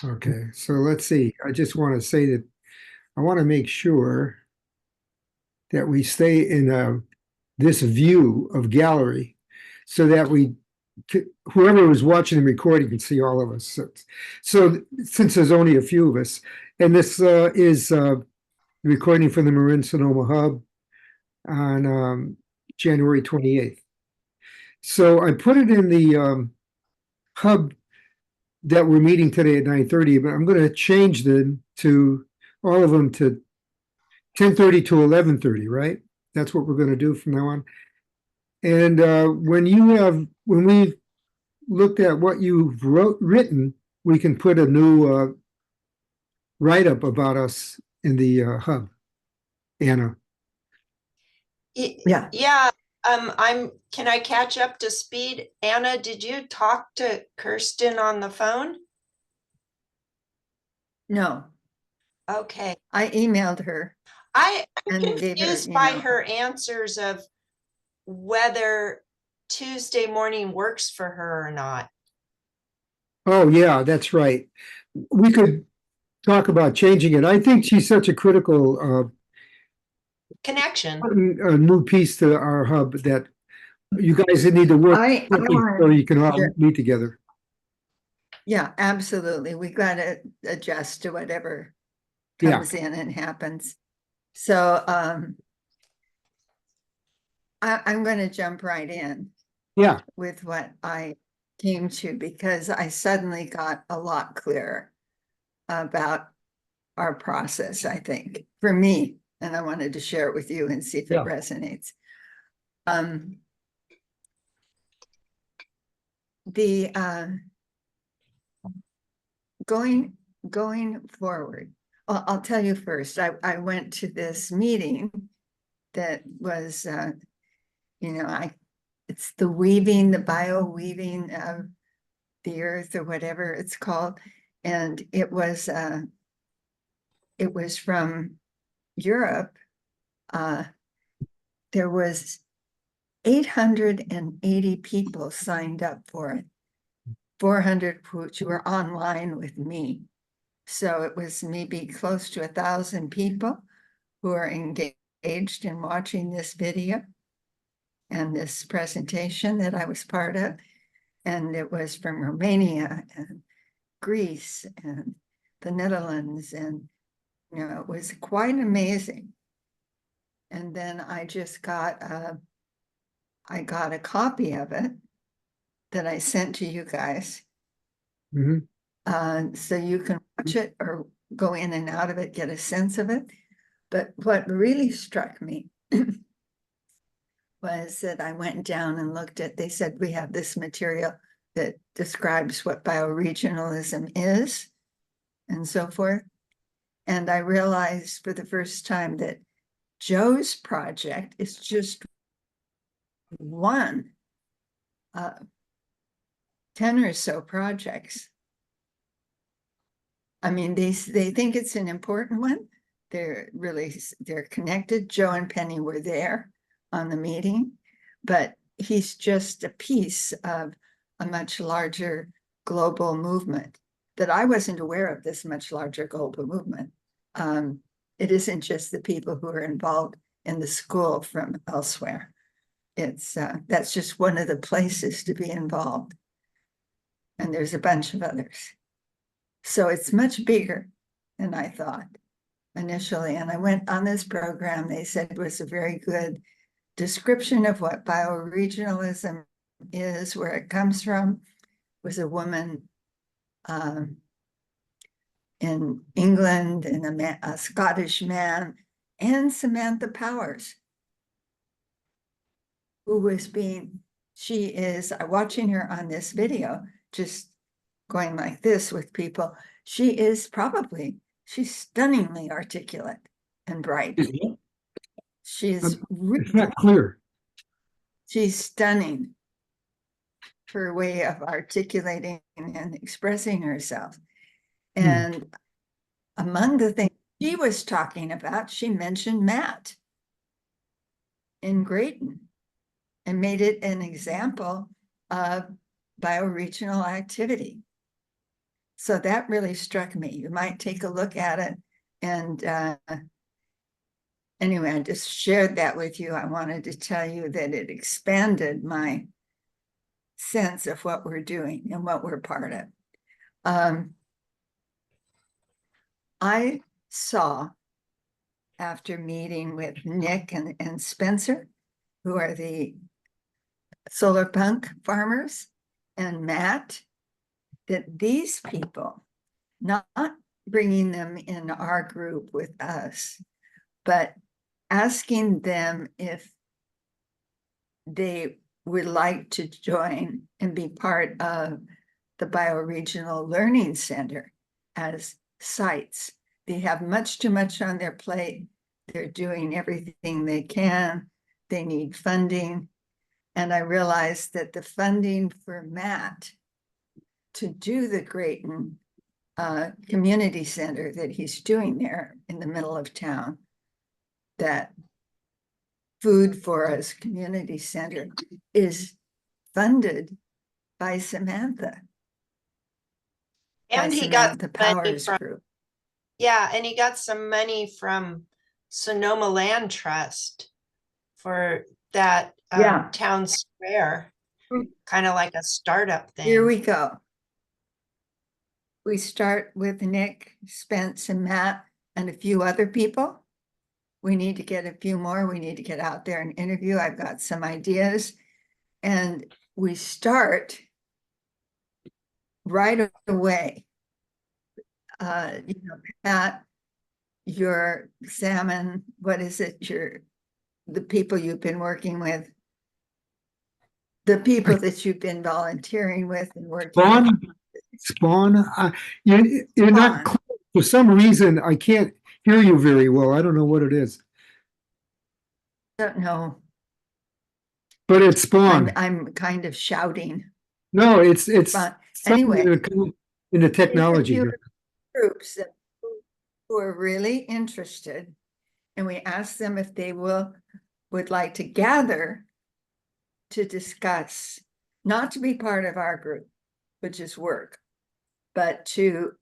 Okay, so let's see. I just want to say that I want to make sure that we stay in this view of gallery so that whoever was watching the recording can see all of us. So since there's only a few of us, and this is recording from the Marin Sonoma Hub on January 28th. So I put it in the hub that we're meeting today at 9:30, but I'm going to change them to all of them to 10:30 to 11:30, right? That's what we're going to do from now on. And when we looked at what you've written, we can put a new write-up about us in the hub, Anna. Yeah. Yeah. Can I catch up to speed? Anna, did you talk to Kirsten on the phone? No, Okay. I emailed her. I'm and gave her, confused by her answers of whether Tuesday morning works for her or not. Oh, yeah, that's right. We could talk about changing it. I think she's such a critical Connection. a new piece to our hub that you guys need to work so you can all meet together. Yeah, absolutely. We got to adjust to whatever comes in and happens. So I'm going to jump right in. Yeah. With what I came to, because I suddenly got a lot clearer about our process, I think, for me. And I wanted to share it with you and see if it resonates. Going forward, I'll tell you first, I went to this meeting that was, it's the bio weaving of the earth or whatever it's called. And it was from Europe. There was 880 people signed up for it, 400 which were online with me. So it was maybe close to 1,000 people who are engaged in watching this video and this presentation that I was part of. And it was from Romania and Greece and the Netherlands. And, it was quite amazing. And then I just got a copy of it that I sent to you guys. So you can watch it or go in and out of it, get a sense of it. But what really struck me was that I went down and looked at, they said, we have this material that describes what bioregionalism is and so forth. And I realized for the first time that Joe's project is just one 10 or so projects. I mean, they think it's an important one. They're connected. Joe and Penny were there on the meeting, but he's just a piece of a much larger global movement that I wasn't aware of, this much larger global movement. It isn't just the people who are involved in the school from elsewhere. It's that's just one of the places to be involved. And there's a bunch of others. So it's much bigger than I thought initially. And I went on this program, they said it was a very good description of what bioregionalism is, where it comes from. It was a woman in England and a Scottish man, and Samantha Powers, who was she is watching her on this video, just going like this with people. She's stunningly articulate and bright. She's really, it's not clear. She's stunning. Her way of articulating and expressing herself. And among the things she was talking about, she mentioned Matt in Grayton and made it an example of bioregional activity. So that really struck me. You might take a look at it. And anyway, I just shared that with you. I wanted to tell you that it expanded my sense of what we're doing and what we're part of. I saw, after meeting with Nick and Spencer, who are the solar punk farmers, and Matt, that these people, not bringing them in our group with us, but asking them if they would like to join and be part of the Bioregional Learning Center as sites. They have much too much on their plate. They're doing everything they can. They need funding. And I realized that the funding for Matt to do the Grayton Community Center that he's doing there in the middle of town, that Food for Us Community Center, is funded by Samantha. And by he got Samantha money Powers from, Group. yeah, and he got some money from Sonoma Land Trust for that Yeah. town square, kind of like a startup thing. Here we go. We start with Nick, Spence, and Matt, and a few other people. We need to get a few more. We need to get out there and interview. I've got some ideas. And we start right away. Pat, your salmon, what is it? The people you've been working with, the people that you've been volunteering with and working with. Spawn, you're not, Spawn. for some reason, I can't hear you very well. I don't know what it is, Don't know. but it's Spawn. I'm kind of shouting. No, it's But something anyway, in the technology few here. groups who are really interested, and we ask them if they would like to gather to discuss, not to be part of our group, which is work, but to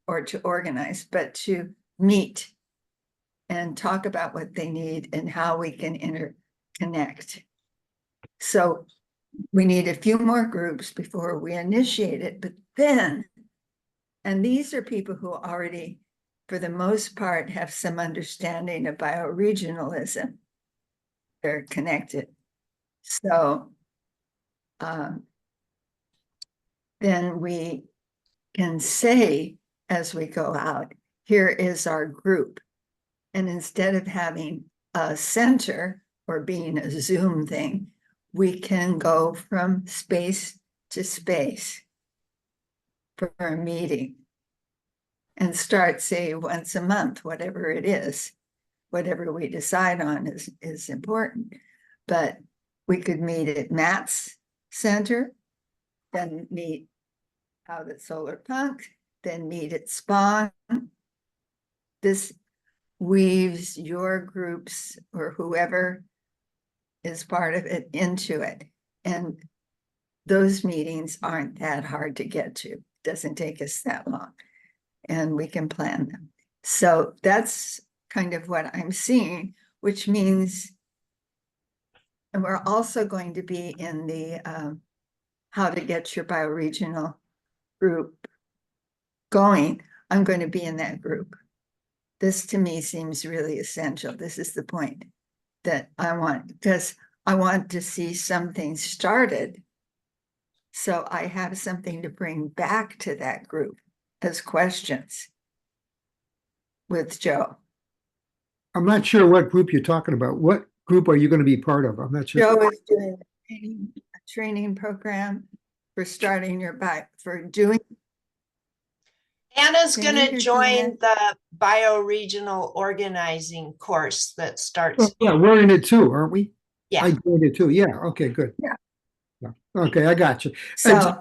organize, but to meet and talk about what they need and how we can interconnect. So we need a few more groups before we initiate it, but then, and these are people who already, for the most part, have some understanding of bioregionalism. They're connected. So then we can say, as we go out, here is our group. And instead of having a center or being a Zoom thing, we can go from space to space for a meeting and start, say, once a month, whatever it is. Whatever we decide on is important. But we could meet at Matt's center, then meet out at Solar Punk, then meet at Spawn. This weaves your groups or whoever is part of it into it. And those meetings aren't that hard to get to. It doesn't take us that long. And we can plan them. So that's kind of what I'm seeing, which means, and we're also going to be in the how to get your bioregional group going. I'm going to be in that group. This to me seems really essential. This is the point that I want, because I want to see something started. So I have something to bring back to that group as questions with Joe. I'm not sure what group you're talking about. What group are you going to be part of? I'm not sure. Joe is doing a training program for starting for doing. Anna's Cindy, going to you're join doing it? the bioregional organizing course that starts. Oh, yeah, we're in it too, aren't we? Yeah. I joined it too. Yeah. Okay, good. Yeah. Yeah. Okay, I got you. So A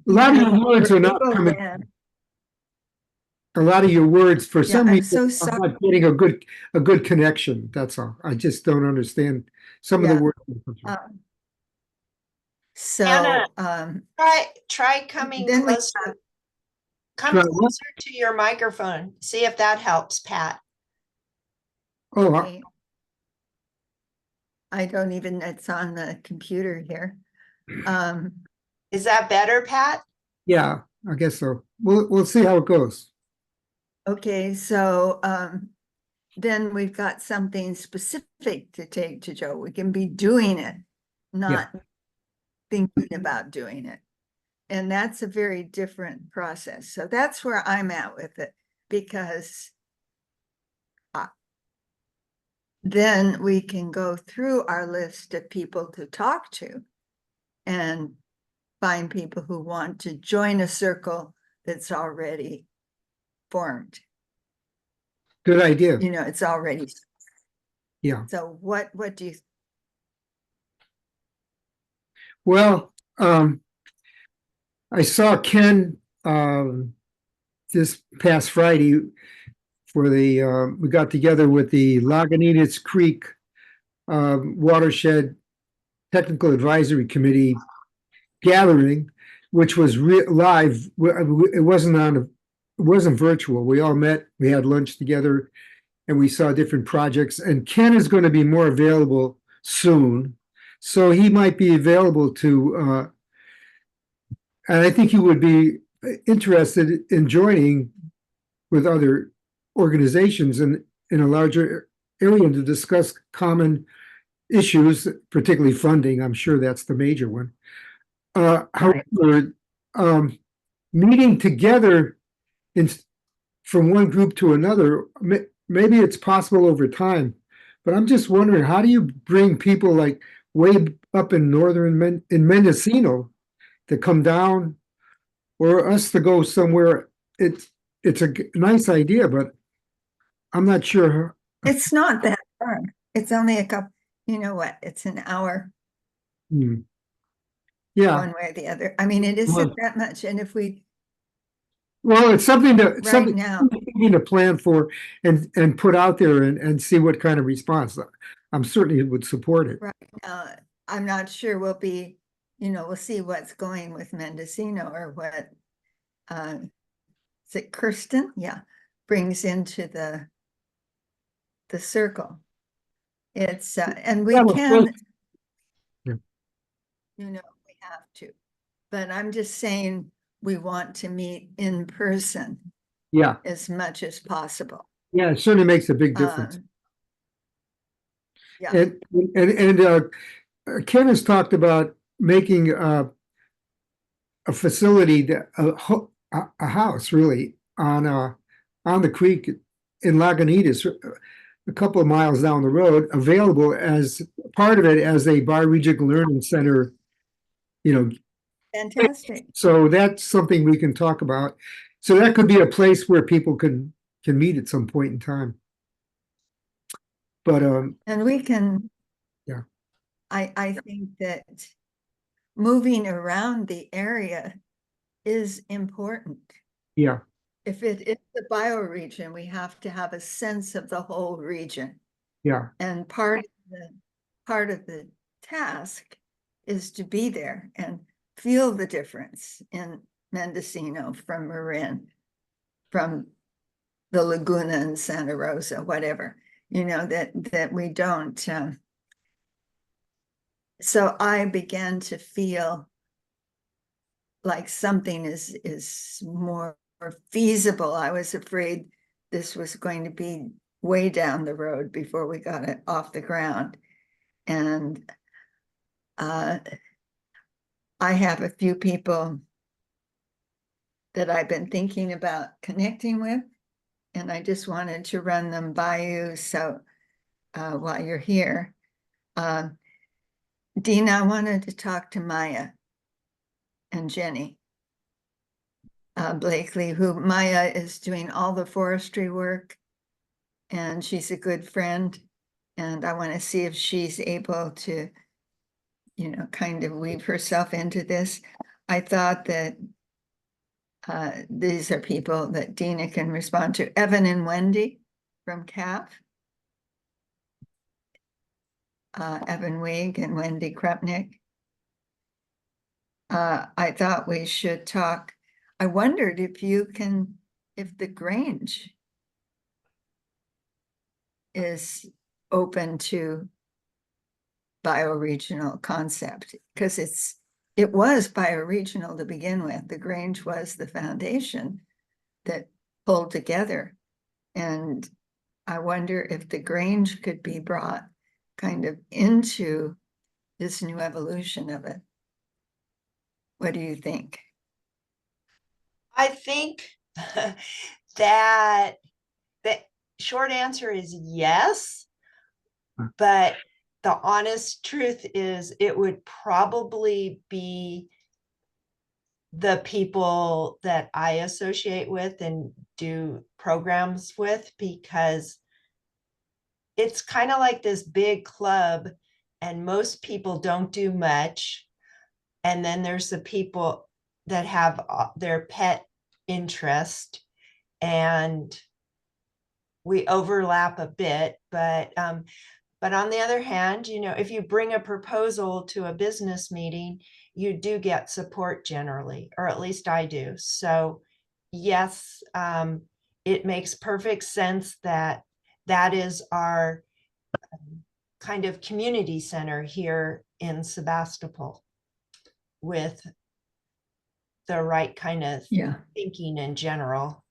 lot of your words are not coming. A lot of your words, for some I'm reason, so I'm sorry. not getting a good connection. That's all. I just don't understand some of Yeah. the words. So Anna, try coming then we closer. Come Try what? closer to your microphone. See if that helps, Pat. Oh, Okay. I don't even, it's on the computer here. Is that better, Pat? yeah, I guess so. We'll see how it goes. Okay, so then we've got something specific to take to Joe. We can be doing it, not thinking about doing it. And that's a very different process. So that's where I'm at with it, because then we can go through our list of people to talk to and find people who want to join a circle that's already formed. Good idea. You know, it's already. Yeah. So what do you? Well, I saw Ken this past Friday for the we got together with the Lagunitas Creek Watershed Technical Advisory Committee gathering, which was live. It wasn't virtual. We all met. We had lunch together, and we saw different projects. And Ken is going to be more available soon, so he might be available to. And I think he would be interested in joining with other organizations in a larger area to discuss common issues, particularly funding. I'm sure that's the major one. However, meeting together from one group to another, maybe it's possible over time, but I'm just wondering, how do you bring people like way up in in Mendocino to come down, or us to go somewhere? It's a nice idea, but I'm not sure. It's not that far. It's only a couple, you know what? It's an hour Yeah. one way or the other. I mean, it isn't that much. And if we Well, it's something now, to plan for and put out there and see what kind of response. I'm certainly would support it. right now, I'm not sure we'll be, we'll see what's going with Mendocino or what is it Kirsten? Yeah, brings into the circle. It's and we can, Yeah. we have to. But I'm just saying we want to meet in person Yeah, as much as possible. yeah, it certainly makes a big difference. Yeah. And Ken has talked about making a facility, a house really on the creek in Lagunitas, a couple of miles down the road, available as part of it as a Bioregional Learning Center. Fantastic. So that's something we can talk about. So that could be a place where people can meet at some point in time. But and we can, yeah, I think that moving around the area is important. yeah, If it is the bioregion, we have to have a sense of the whole region. yeah, And part of the task is to be there and feel the difference in Mendocino from Marin, from the Laguna and Santa Rosa, whatever, that we don't. So I began to feel like something is more feasible. I was afraid this was going to be way down the road before we got it off the ground. And I have a few people that I've been thinking about connecting with, and I just wanted to run them by you. So while you're here, Dina, I wanted to talk to Maya and Jenny Blakely, who Maya is doing all the forestry work, and she's a good friend. And I want to see if she's able to, kind of weave herself into this. I thought that these are people that Dina can respond to. Evan and Wendy from CAF. Evan Wig and Wendy Krupnick. I thought we should talk. I wondered if if the Grange is open to bioregional concept, because it was bioregional to begin with. The Grange was the foundation that pulled together. And I wonder if the Grange could be brought kind of into this new evolution of it. What do you think? I think that the short answer is yes, but the honest truth is it would probably be the people that I associate with and do programs with, because it's kind of like this big club and most people don't do much. And then there's the people that have their pet interest, and we overlap a bit, but on the other hand, if you bring a proposal to a business meeting, you do get support generally, or at least I do. So yes, it makes perfect sense that is our kind of community center here in Sebastopol, with the right kind of thinking in general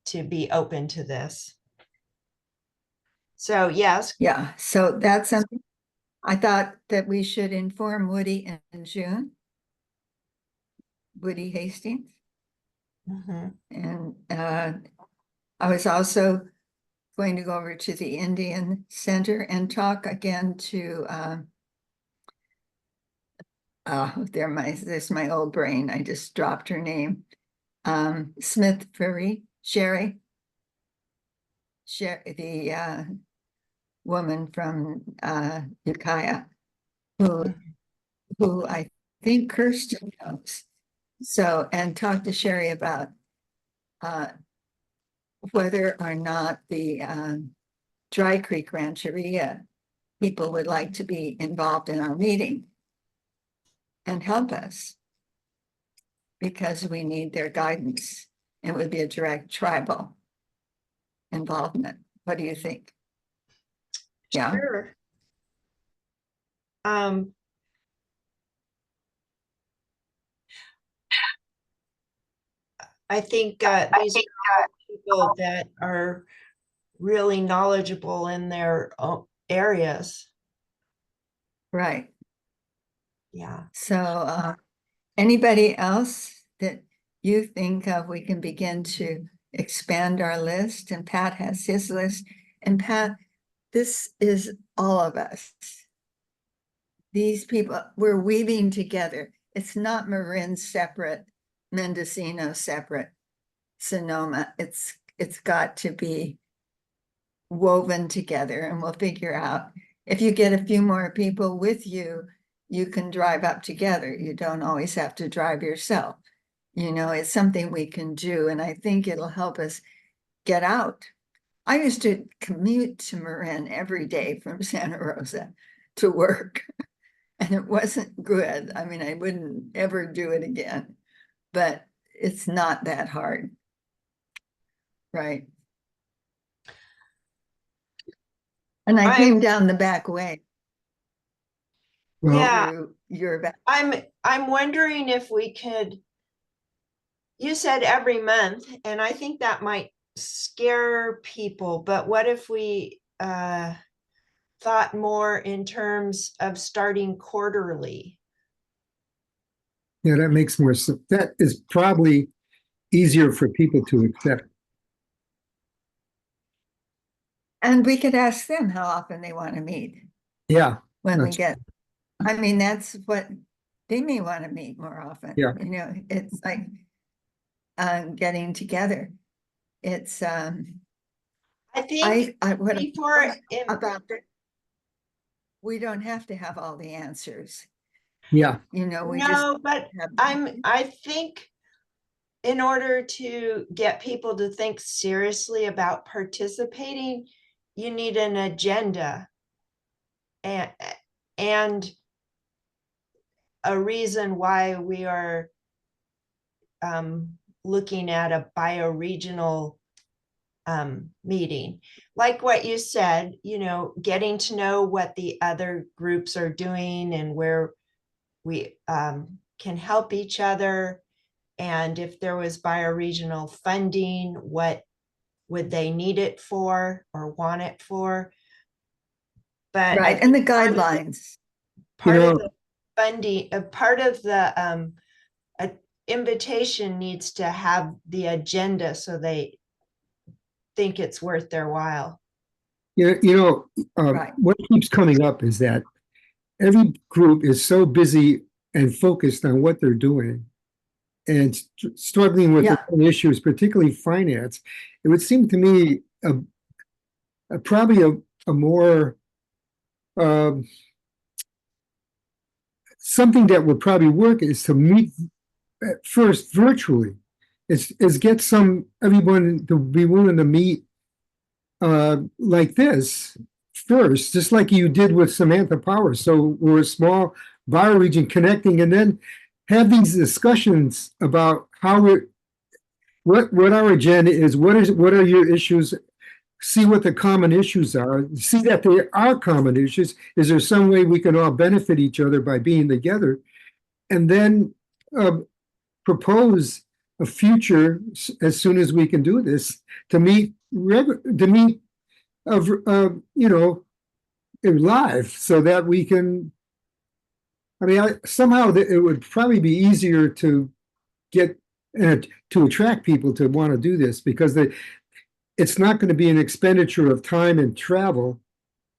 to be open to this. So yes. Yeah, so that's something I thought that we should inform Woody in June. Woody Hastings. And I was also going to go over to the Indian Center and talk again to there's my old brain. I just dropped her name. Smith Ferry, Sherry, the woman from Ukiah, who I think Kirsten knows. So, and talk to Sherry about whether or not the Dry Creek Rancheria people would like to be involved in our meeting and help us, because we need their guidance. It would be a direct tribal involvement. What do you think? Yeah. Sure. I think these are people that are really knowledgeable in their own areas. Right. Yeah. So anybody else that you think of, we can begin to expand our list, and Pat has his list. And Pat, this is all of us. These people, we're weaving together. It's not Marin separate, Mendocino separate, Sonoma. It's got to be woven together, and we'll figure out. If you get a few more people with you, you can drive up together. You don't always have to drive yourself. It's something we can do, and I think it'll help us get out. I used to commute to Marin every day from Santa Rosa to work, and it wasn't good. I mean, I wouldn't ever do it again, but it's not that hard. Right. And I came down the back way. Well, Yeah. You're back. I'm wondering if we could, you said every month, and I think that might scare people, but what if we thought more in terms of starting quarterly? yeah, that makes more sense. That is probably easier for people to accept. And we could ask them how often they want to meet. Yeah. When we get, I mean, that's what they may want to meet more often. Yeah. It's like getting together. It's I think what before about that, we don't have to have all the answers. Yeah. I think in order to get people to think seriously about participating, you need an agenda and a reason why we are looking at a bioregional meeting. Like what you said, getting to know what the other groups are doing and where we can help each other. And if there was bioregional funding, what would they need it for or want it for? But Right, and the guidelines. part of know- the funding, part of the invitation needs to have the agenda so they think it's worth their while. Right. What keeps coming up is that every group is so busy and focused on what they're doing and struggling with Yeah. their own issues, particularly finance. It would seem to me probably a more something that would probably work is to meet at first virtually. Is get everyone to be willing to meet like this first, just like you did with Samantha Power. So we're a small bioregion connecting, and then have these discussions about what our agenda is, what are your issues, see what the common issues are, see that there are common issues. Is there some way we can all benefit each other by being together? And then propose a future as soon as we can do this to meet live so that we can. I mean, somehow it would probably be easier to get to attract people to want to do this because it's not going to be an expenditure of time and travel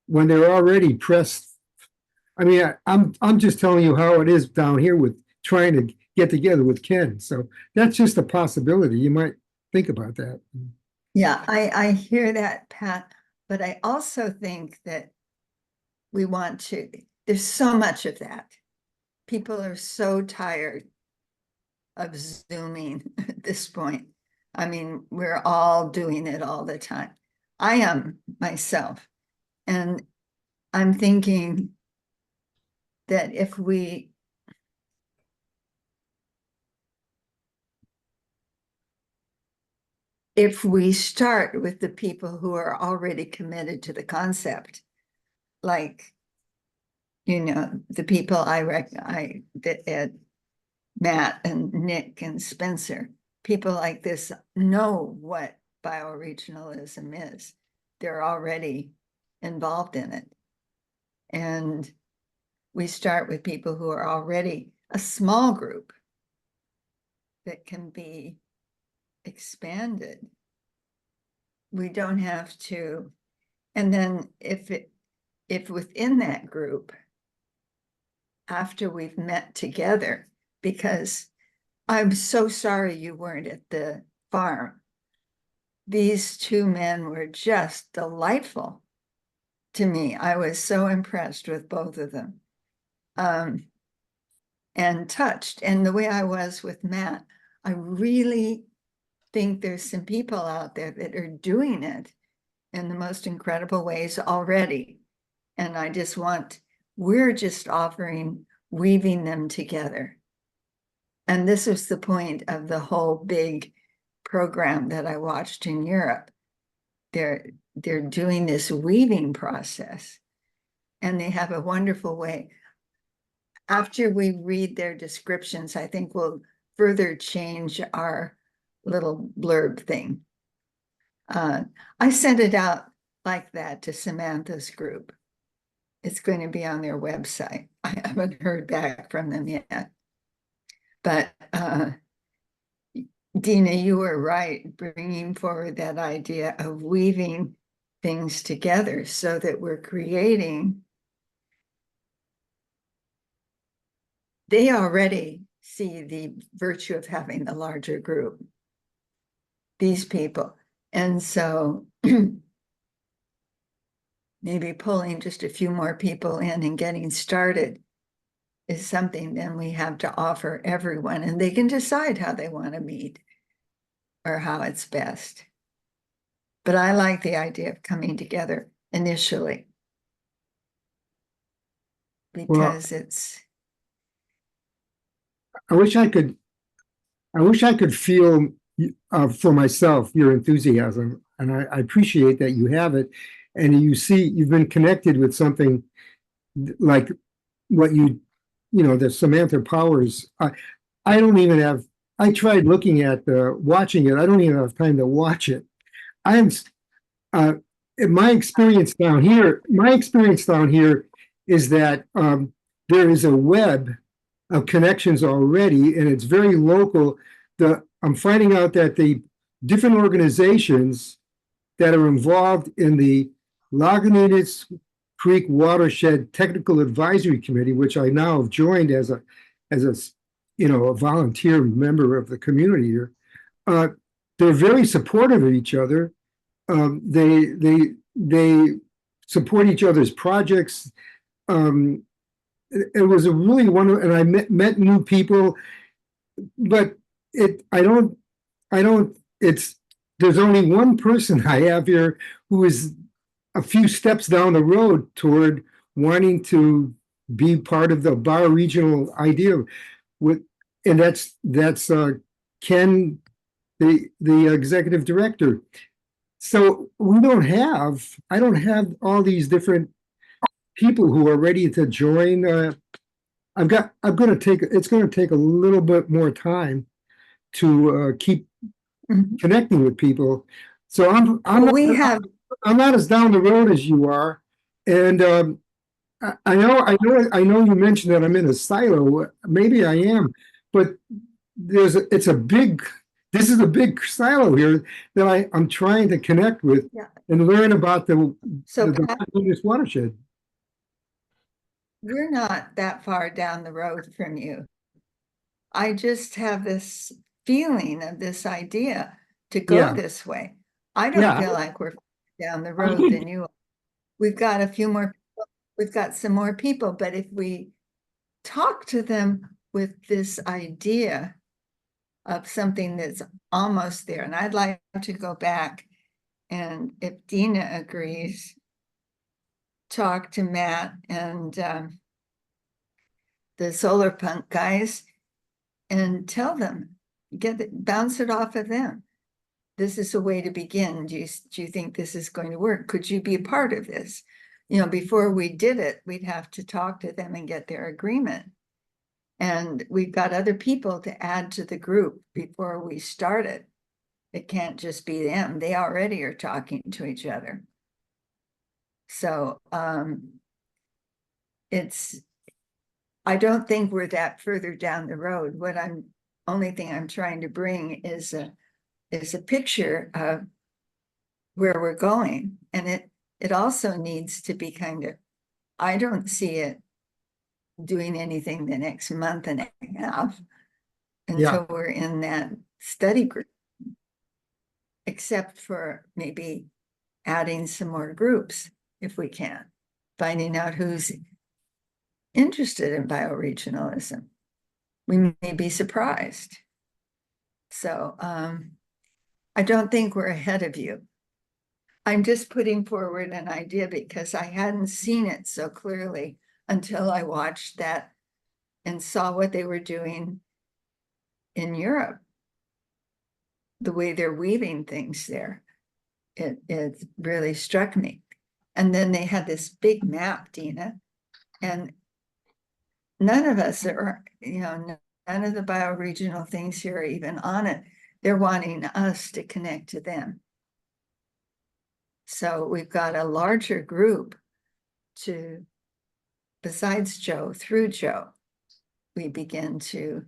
when they're already pressed. I mean, I'm just telling you how it is down here with trying to get together with Ken. So that's just a possibility. You might think about that. Yeah, I hear that, Pat, but I also think that there's so much of that. People are so tired of Zooming at this point. I mean, we're all doing it all the time. I am myself. And I'm thinking that if we start with the people who are already committed to the concept, like, the people that Matt and Nick and Spencer, people like this know what bioregionalism is. They're already involved in it. And we start with people who are already a small group that can be expanded. We don't have to, and then if within that group, after we've met together, because I'm so sorry you weren't at the farm. These two men were just delightful to me. I was so impressed with both of them and touched. And the way I was with Matt, I really think there's some people out there that are doing it in the most incredible ways already. And we're just offering, weaving them together. And this was the point of the whole big program that I watched in Europe. They're doing this weaving process, and they have a wonderful way. After we read their descriptions, I think we'll further change our little blurb thing. I sent it out like that to Samantha's group. It's going to be on their website. I haven't heard back from them yet. But Dina, you were right, bringing forward that idea of weaving things together so that we're creating. They already see the virtue of having the larger group, these people. And so maybe pulling just a few more people in and getting started is something then we have to offer everyone, and they can decide how they want to meet or how it's best. But I like the idea of coming together initially because I wish I could I wish I could feel for myself your enthusiasm, and I appreciate that you have it, and you see you've been connected with something like what the Samantha Powers. I don't even have. I tried looking at watching it. I don't even have time to watch it. I am. Uh, my experience down here. My experience down here is that there is a web of connections already, and it's very local. I'm finding out that the different organizations that are involved in the Lagunitas Creek Watershed Technical Advisory Committee, which I now have joined as a a volunteer member of the community here. They're very supportive of each other. They support each other's projects. It was a really wonderful, and I met new people, but there's only one person I have here who is a few steps down the road toward wanting to be part of the bioregional idea and that's Ken, the executive director. So I don't have all these different people who are ready to join. It's going to take a little bit more time to keep connecting with people. So I'm not as down the road as you are, and I know you mentioned that I'm in a silo. Maybe I am, but this is a big silo here that I'm trying to connect with and learn about the Lagunitas watershed. We're not that far down the road from you. I just have this feeling of this idea to go this way. I don't feel like we're down the road than you are. We've got some more people, but if we talk to them with this idea of something that's almost there, and I'd like to go back and, if Dina agrees, talk to Matt and the Solar Punk guys and tell them, bounce it off of them. This is a way to begin. Do you think this is going to work? Could you be a part of this? Before we did it, we'd have to talk to them and get their agreement. And we've got other people to add to the group before we start it. It can't just be them. They already are talking to each other. So I don't think we're that further down the road. Only thing I'm trying to bring is a picture of where we're going. And it also needs to be I don't see it doing anything the next month and a half until we're in that study group, except for maybe adding some more groups if we can, finding out who's interested in bioregionalism. We may be surprised. So I don't think we're ahead of you. I'm just putting forward an idea because I hadn't seen it so clearly until I watched that and saw what they were doing in Europe. The way they're weaving things there, it really struck me. And then they had this big map, Dina, and none of us are, none of the bioregional things here are even on it. They're wanting us to connect to them. So we've got a larger group besides Joe, through Joe, we begin to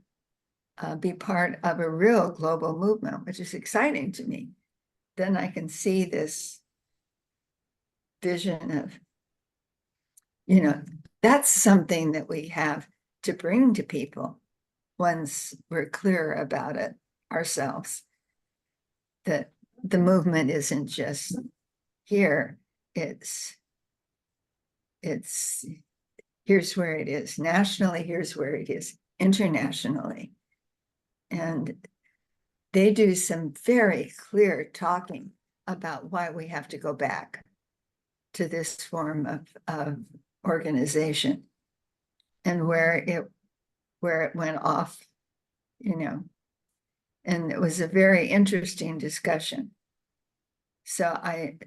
be part of a real global movement, which is exciting to me. Then I can see this vision of, that's something that we have to bring to people once we're clear about it ourselves, that the movement isn't just here, it's here's where it is nationally, here's where it is internationally. And they do some very clear talking about why we have to go back to this form of organization and where it went off, And it was a very interesting discussion. So I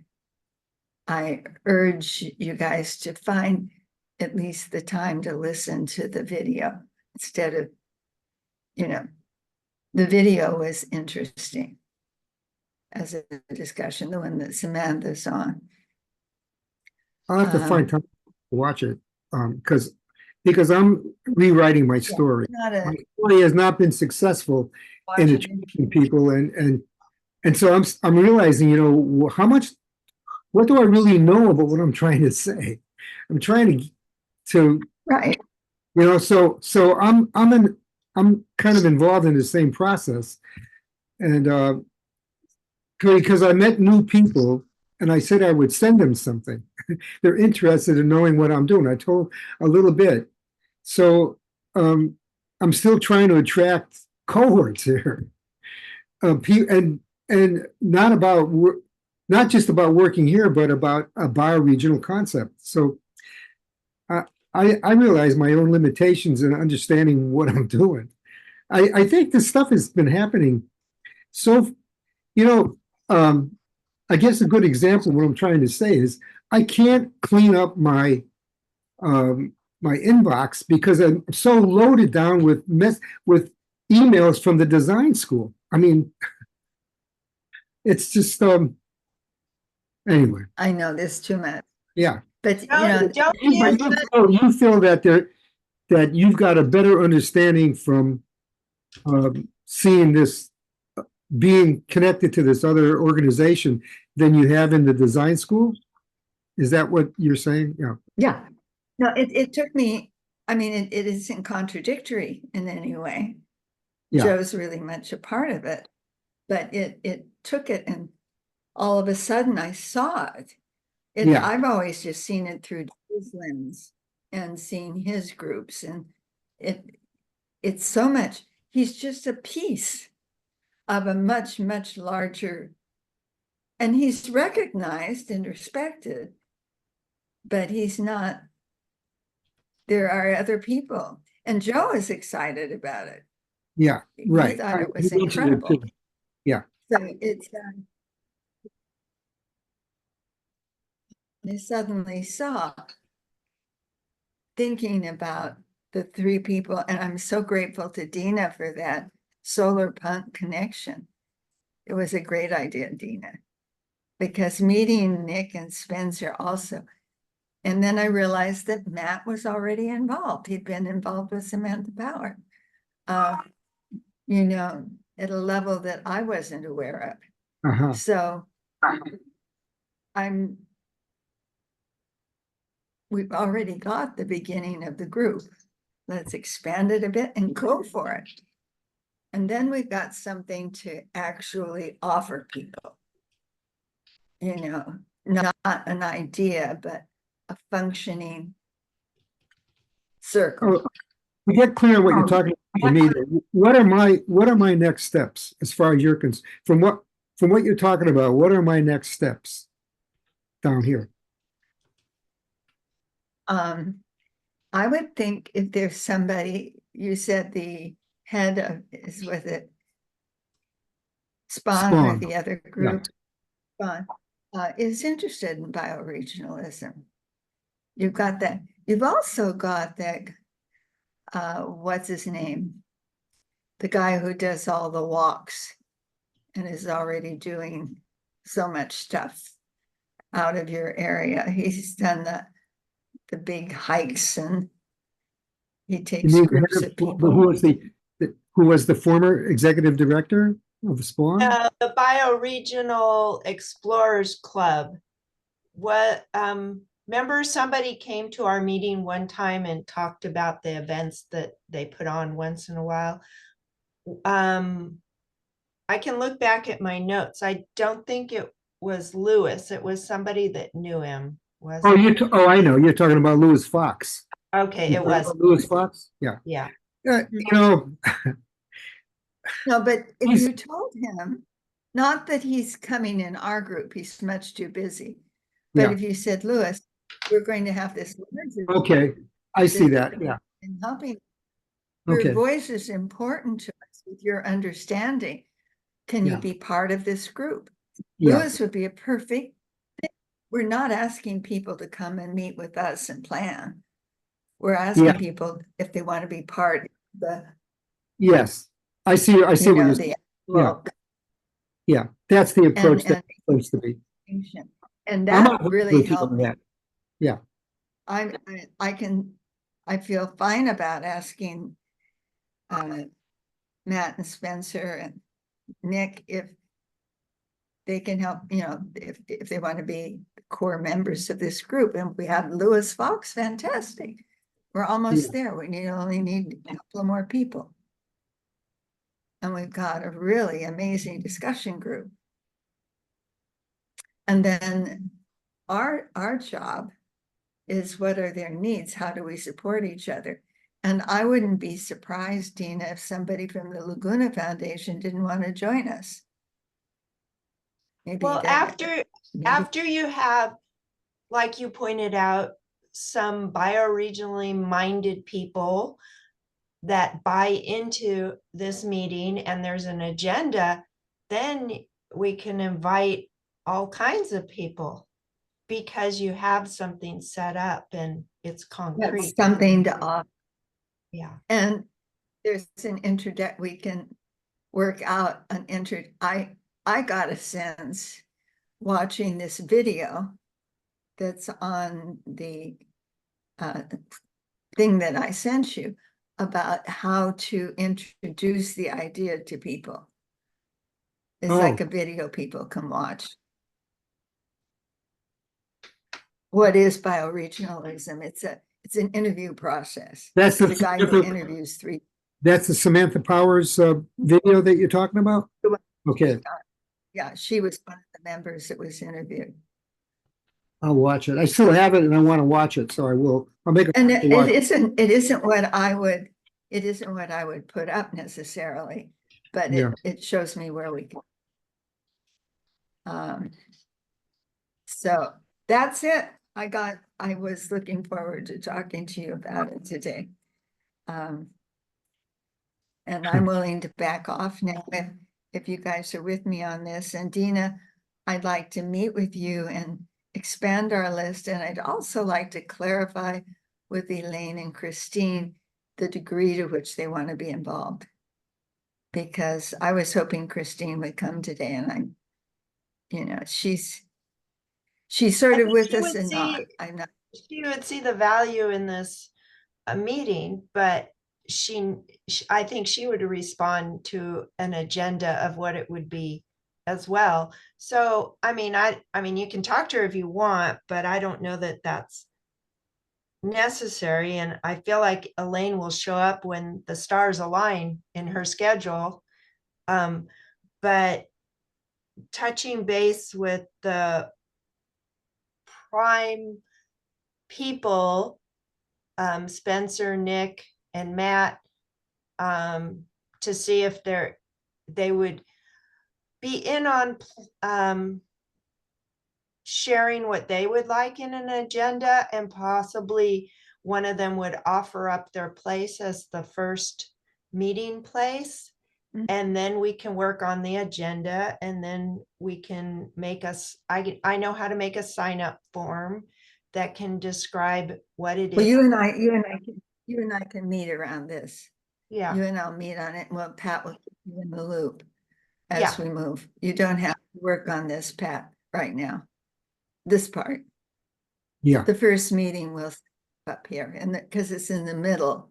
urge you guys to find at least the time to listen to the video instead of, the video was interesting as a discussion, the one that Samantha's on. I'll have to find time to watch it, because I'm rewriting my story. Not a My story has not been successful in watch it. attracting people, and so I'm realizing, how much, what do I really know about what I'm trying to say? I'm trying to Right. so I'm kind of involved in the same process, and because I met new people and I said I would send them something. They're interested in knowing what I'm doing. I told a little bit. So I'm still trying to attract cohorts here. And not just about working here, but about a bioregional concept. So I realize my own limitations in understanding what I'm doing. I think this stuff has been happening. So, I guess a good example of what I'm trying to say is I can't clean up my my inbox because I'm so loaded down with emails from the design school. I mean, it's just anyway. I know there's too much, Yeah. but Don't But use you feel that you've got a better understanding from seeing this, being connected to this other organization than you have in the design school? Is that what you're saying? Yeah. yeah. No, it took me, I mean, it isn't contradictory in any way. Yeah. Joe's really much a part of it, but it took it, and all of a sudden I saw it. Yeah. I've always just seen it through his lens and seen his groups, and it's so much, he's just a piece of a much, much larger, and he's recognized and respected, but he's not, there are other people, and Joe is excited about it. Yeah. He Right. thought it was You mentioned it incredible. too. Yeah. So it's, I suddenly saw, thinking about the three people, and I'm so grateful to Dina for that solar punk connection. It was a great idea, Dina, because meeting Nick and Spencer also. And then I realized that Matt was already involved. He'd been involved with Samantha Power, at a level that I wasn't aware of. Uh-huh. So we've already got the beginning of the group. Let's expand it a bit and go for it. And then we've got something to actually offer people. Not an idea, but a functioning circle. To get clear on what you're talking about to me, what are my next steps as far as you're concerned? From what you're talking about, what are my next steps down here? I would think if there's somebody, you said the head is with it, Spawn or Spawn. the other group, Spawn, is interested in bioregionalism. You've got that. You've also got that, what's his name? The guy who does all the walks and is already doing so much stuff out of your area. He's done the big hikes, and he takes groups of people. Who was the former executive director of Spawn? the Bioregional Explorers Club. Remember somebody came to our meeting one time and talked about the events that they put on once in a while. I can look back at my notes. I don't think it was Lewis. It was somebody that knew him. I know. You're talking about Lewis Fox. Okay, it was Lewis Fox. Yeah. Yeah. No, but if you told him, not that he's coming in our group, he's much too busy. But Yeah. if you said, Lewis, we're going to have this. Okay, I see that. Yeah. And helping, Okay. your voice is important to us with your understanding. can you Yeah. be part of this group? Yeah, Lewis would be a perfect fit. We're not asking people to come and meet with us and plan. We're asking Yeah. people if they want to be part of the, yes. I see what you you're know, saying. the Yeah. actual Yeah, that's the approach and that's supposed to be. conversation. And I'm that not really with you on helped me. that. Yeah, I feel fine about asking Matt and Spencer and Nick if they can help, you know, if they want to be core members of this group. And we have Lewis Fox, fantastic. We're almost there. We only need a couple of more people. And we've got a really amazing discussion group. And then our job is, what are their needs? How do we support each other? And I wouldn't be surprised, Dina, if somebody from the Laguna Foundation didn't want to join us. Maybe Well, maybe- after you have, like you pointed out, some bioregionally minded people that buy into this meeting and there's an agenda, then we can invite all kinds of people because you have something set up and it's that's concrete. something to offer. Yeah. And there's an we can work out an I got a sense watching this video that's on the thing that I sent you about how to introduce the idea to people. It's like Oh. a video people can watch. What is bioregionalism? It's an interview process. That's The guy who interviews three. that's the Samantha Powers video that you're talking about? The one- Okay, Yeah, she was one of the members that was interviewed. I'll watch it. I still have it and I want to watch it, so I will. I'll make a And point to watch it. it isn't what I would put up necessarily, but Yeah. it shows me where we can. So that's it. I was looking forward to talking to you about it today. And I'm willing to back off now if you guys are with me on this. And Dina, I'd like to meet with you and expand our list. And I'd also like to clarify with Elaine and Christine the degree to which they want to be involved. Because I was hoping Christine would come today, and she's sort I of think with she us would and not. see- I'm not. She would see the value in this meeting, but I think she would respond to an agenda of what it would be as well. So, I mean, you can talk to her if you want, but I don't know that that's necessary. And I feel like Elaine will show up when the stars align in her schedule. But touching base with the prime people, Spencer, Nick, and Matt, to see if they would be in on sharing what they would like in an agenda, and possibly one of them would offer up their place as the first meeting place. Mhm. And then we can work on the agenda, and then we can I know how to make a sign up form that can describe what it Well, is. you and I can meet around this. Yeah. You and I'll meet on it. Well, Pat will keep you in the loop as Yeah. we move. You don't have to work on this, Pat, right now. This part. Yeah, The first meeting will up here, and because it's in the middle.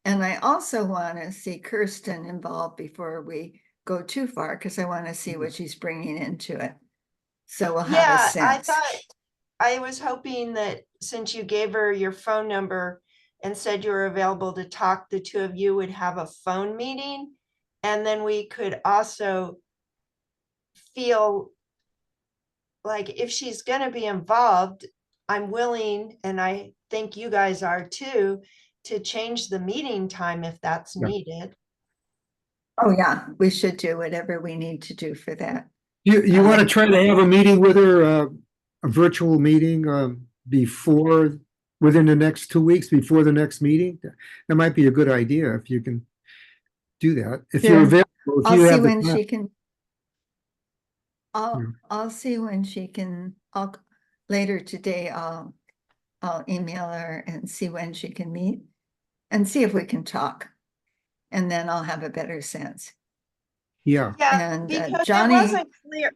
And I also want to see Kirsten involved before we go too far, because I want to see what she's bringing into it. So we'll have a Yeah, sense. I was hoping that since you gave her your phone number and said you were available to talk, the two of you would have a phone meeting. And then we could also feel like if she's going to be involved, I'm willing, and I think you guys are too, to change the meeting time if that's Yeah. needed. Oh, yeah, we should do whatever we need to do for that. you want to try to have a meeting with her, a virtual meeting within the next 2 weeks before the next meeting? That might be a good idea if you can do that. If you're Sure. available, if I'll you see have the when time. she can. I'll see when she can, later today, I'll email her and see when she can meet and see if we can talk. And then I'll have a better sense. Yeah, Yeah, And because it Johnny, wasn't clear.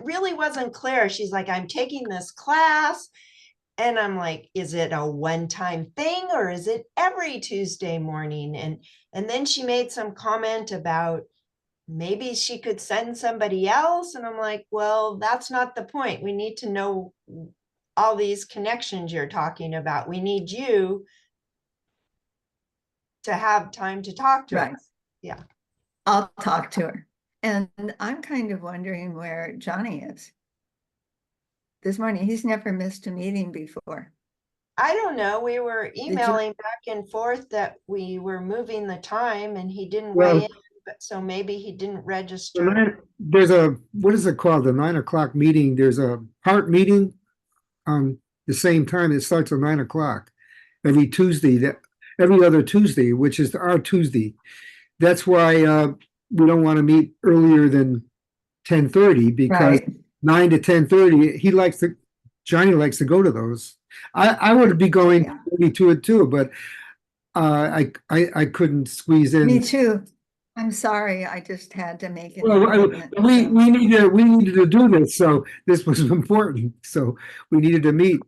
Really wasn't clear. She's like, I'm taking this class. And I'm like, is it a one-time thing or is it every Tuesday morning? And then she made some comment about maybe she could send somebody else. And I'm like, well, that's not the point. We need to know all these connections you're talking about. We need you to have time to talk to right, us. Yeah. I'll talk to her. And I'm kind of wondering where Johnny is this morning. He's never missed a meeting before. I don't know. We were you- emailing back and forth that we were moving the time and he didn't Well- weigh in, but so maybe he didn't register. there's a, what is it called? The 9 o'clock meeting. There's a heart meeting on the same time. It starts at 9 o'clock every Tuesday, every other Tuesday, which is our Tuesday. That's why we don't want to meet earlier than 10:30 because Right, 9 to 10:30, Johnny likes to go to those. I would be going Yeah. maybe to it too, but I couldn't squeeze in. me too. I'm sorry, I just had to make an Well, appointment. so- we needed to do this, so this was important. So we needed to meet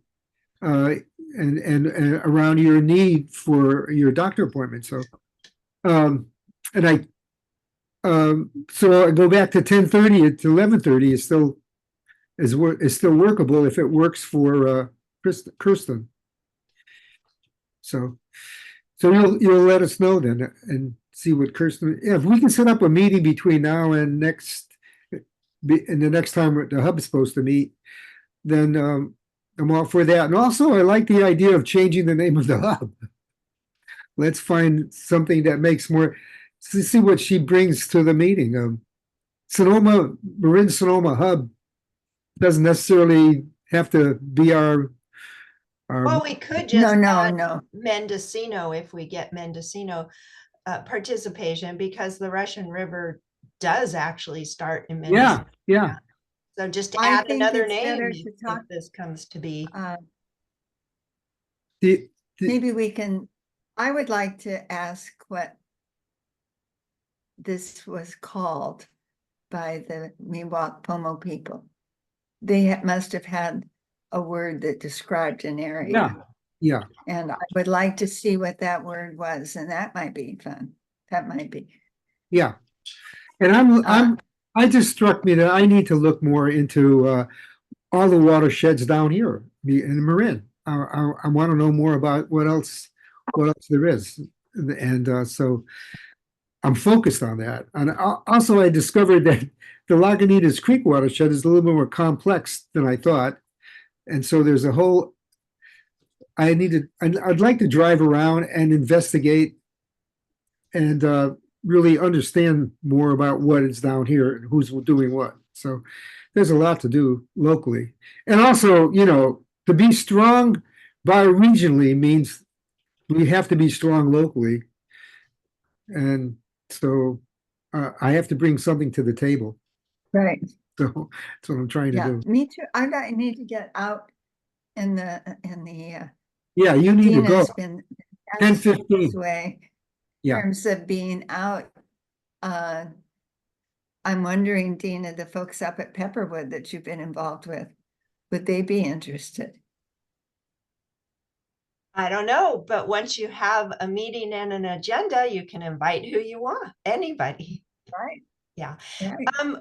and around your need for your doctor appointment. So and so I go back to 10:30 to 11:30 is still workable if it works for Kirsten. So you'll let us know then and see what Kirsten, yeah, if we can set up a meeting between now and the next time the hub is supposed to meet, then I'm all for that. And also I like the idea of changing the name of the hub. Let's find something that makes more, see what she brings to the meeting. Marin Sonoma Hub doesn't necessarily have to be our Well, we could No, just no, add no, Mendocino if we get Mendocino participation because the Russian River does actually start in Mendocino. yeah. So just I add think another it's name better if to talk- this comes to be. The, maybe we can, I would like to ask what this was called by the Miwok Pomo people. They must have had a word that described an area. yeah. And I would like to see what that word was, and that might be fun. That might be. Yeah. And I just struck me that I need to look more into all the watersheds down here in Marin. I want to know more about what else there is. And so I'm focused on that. And also I discovered that the Lagunitas Creek watershed is a little bit more complex than I thought. And so there's a whole, I'd like to drive around and investigate and really understand more about what is down here and who's doing what. So there's a lot to do locally. And also, to be strong bioregionally means we have to be strong locally. And so I have to bring something to the table. Right. So that's what I'm trying to Yeah, do. me too. I need to get out in the Yeah, you need to go. Dina's been 10:15. this way. Yeah. In terms of being out, I'm wondering, Dina, the folks up at Pepperwood that you've been involved with, would they be interested? I don't know, but once you have a meeting and an agenda, you can invite who you want, anybody. Right. Yeah. Right.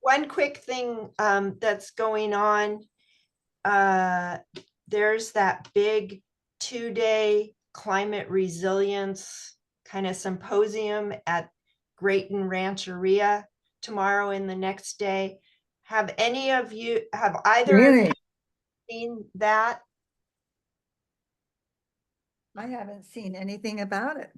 One quick thing that's going on. There's that big 2-day climate resilience kind of symposium at Grayton Rancheria tomorrow and the next day. Have either of Really? you seen that? I haven't seen anything about it.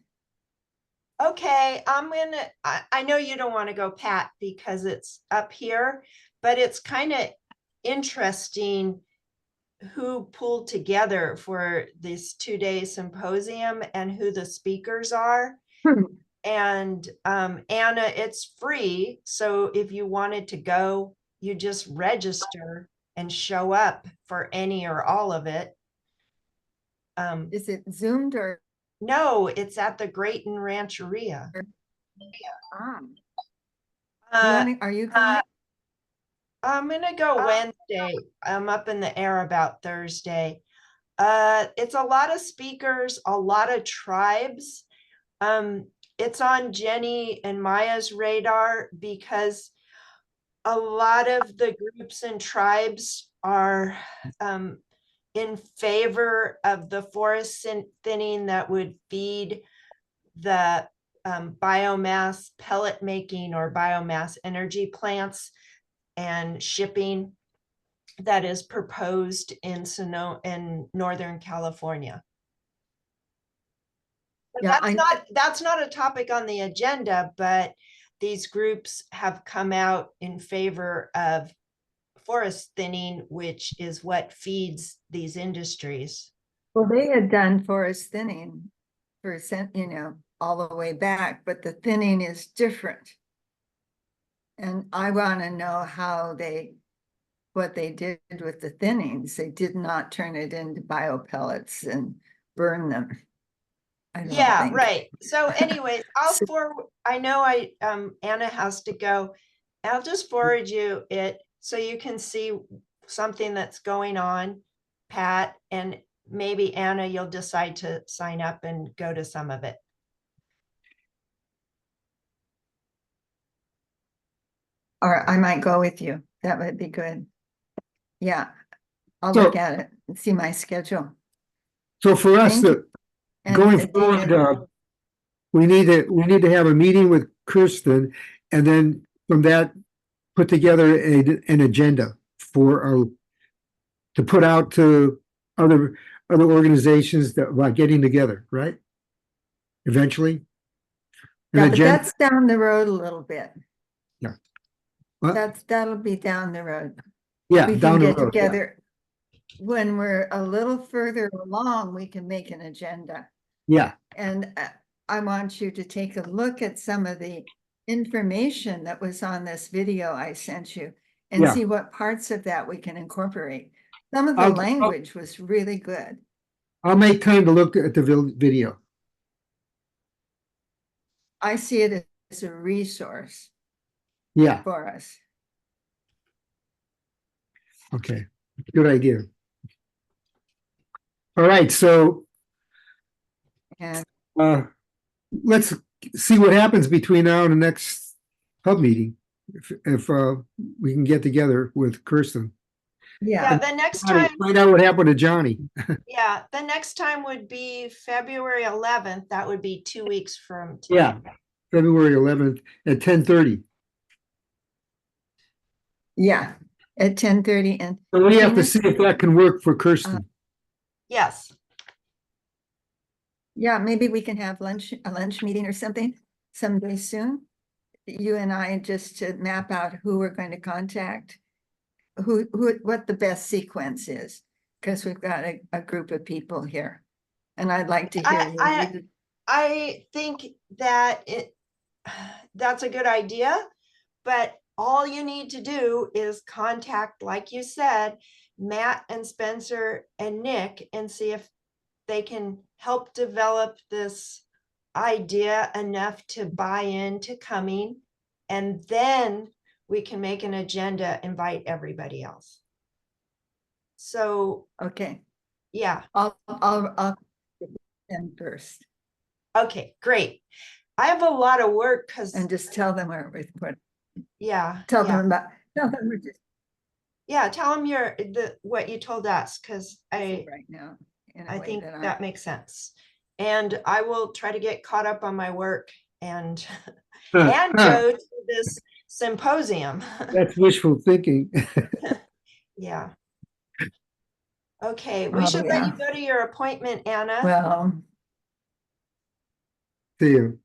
Okay, I know you don't want to go, Pat, because it's up here, but it's kind of interesting who pulled together for this 2-day symposium and who the speakers are. And Anna, it's free. So if you wanted to go, you just register and show up for any or all of it. Is it Zoomed or? No, it's at the Grayton Rancheria. Ah, Uh, are you going? I'm gonna go Wednesday. I'm up in the air about Thursday. It's a lot of speakers, a lot of tribes. It's on Jenny and Maya's radar because a lot of the groups and tribes are in favor of the forest thinning that would feed the biomass pellet making or biomass energy plants and shipping that is proposed in Northern California. But Yeah, that's not a topic on the agenda, but these groups have come out in favor of forest thinning, which is what feeds these industries. well, they had done forest thinning for all the way back, but the thinning is different. And I want to know what they did with the thinnings. They did not turn it into biopellets and burn them. I don't Yeah, think. right. So anyways, So- I know Anna has to go. I'll just forward you it so you can see something that's going on, Pat, and maybe Anna, you'll decide to sign up and go to some of it. Or I might go with you. That would be good. Yeah, I'll So- look at it and see my schedule. So for us, Thank you. And going David, forward, we need to have a meeting with Kirsten, and then from that, put together an agenda for to put out to other organizations that about getting together, right? Eventually. An yeah, but agenda. that's down the road a little bit. Yeah. What? That'll be down the road. Yeah, We can down the get road. Yeah. together. When we're a little further along, we can make an agenda. Yeah. And I want you to take a look at some of the information that was on this video I sent you and Yeah. see what parts of that we can incorporate. Some of the I'll- language was really good. I'll make time to look at the video. I see it as a resource Yeah. for us. Okay. Good idea. All right. So And let's see what happens between now and the next hub meeting. If we can get together with Kirsten. Yeah, yeah, the next time, Find out what happened to Johnny. yeah, the next time would be February 11th. That would be 2 weeks from today. Yeah. February 11th at 10:30. yeah, at 10:30 and So we have to Tina? see if that can work for Kirsten. Yes. yeah, maybe we can have a lunch meeting or something someday soon. You and I, just to map out who we're going to contact, what the best sequence is, because we've got a group of people here. And I'd like to hear. I think that that's a good idea, but all you need to do is contact, like you said, Matt and Spencer and Nick and see if they can help develop this idea enough to buy into coming. And then we can make an agenda, invite everybody else. So, Okay, yeah. I'll them first Okay, great. I have a lot of work because, and just tell them yeah. tell yeah. them we're just Yeah, tell them what you told us, because right now. in a I way think that that makes sense. And I will try to get caught up on my work and go to this symposium. That's wishful thinking. Yeah. Okay, we Oh, should let yeah. you go to your appointment, Anna. Well, See you.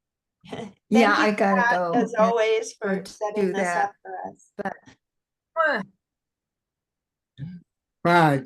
Thank yeah, you, I gotta Pat, go as always, for do setting this that. up for us. Bye.